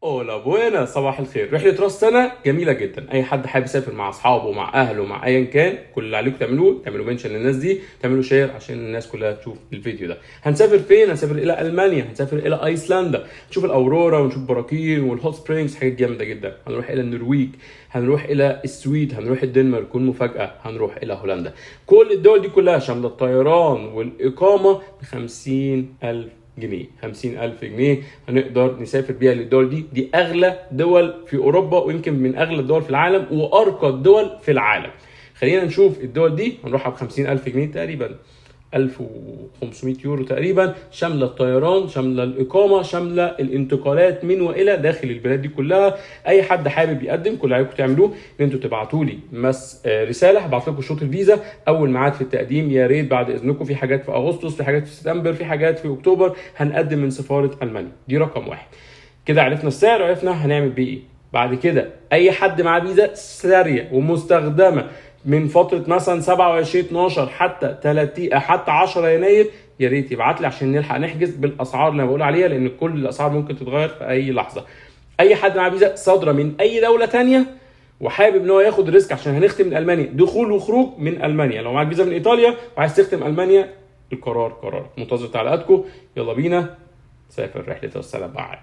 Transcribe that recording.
اولا بوينا، صباح الخير. رحله راس سنه جميله جدا، اي حد حابب يسافر مع اصحابه مع اهله مع ايا كان، كل اللي عليكم تعملوا منشن للناس دي، تعملوا شير عشان الناس كلها تشوف الفيديو ده. هنسافر فين؟ هنسافر الى المانيا، هنسافر الى ايسلندا، نشوف الاورورا ونشوف براكين والهوت سبرينجز، حاجات جامده جدا. هنروح الى النرويج، هنروح الى السويد، هنروح الدنمارك كون مفاجاه، هنروح الى هولندا. كل الدول دي كلها شامله الطيران والاقامه ب50,000 جنيه. 50,000 جنيه هنقدر نسافر بيها للدول دي. دي اغلى دول في اوروبا، ويمكن من اغلى الدول في العالم وارقى الدول في العالم. خلينا نشوف الدول دي. هنروحها ب50,000 جنيه تقريبا 1500 يورو تقريبا، شامله الطيران، شامله الاقامه، شامله الانتقالات من والى داخل البلاد دي كلها. اي حد حابب يقدم، كل اللي عليكم تعملوه ان انتوا تبعتوا لي رساله، هبعت لكم شروط الفيزا، اول ميعاد في التقديم. يا ريت بعد اذنكم، في حاجات في اغسطس، في حاجات في سبتمبر، في حاجات في اكتوبر، هنقدم من سفاره المانيا. دي رقم واحد. كده عرفنا السعر، عرفنا هنعمل بيه ايه. بعد كده اي حد معاه فيزا ساريه ومستخدمه من فتره مثلا 27/12 حتى 30 حتى 10 يناير، يا ريت يبعت لي عشان نلحق نحجز بالاسعار اللي انا بقول عليها، لان كل الاسعار ممكن تتغير في اي لحظه. اي حد معاه فيزا صادره من اي دوله تانية وحابب ان هو ياخد ريسك، عشان هنختم من المانيا دخول وخروج من المانيا. لو معاك فيزا من ايطاليا وعايز تختم المانيا، القرار قرار. منتظر تعليقاتكم. يلا بينا نسافر رحله السلام بعد.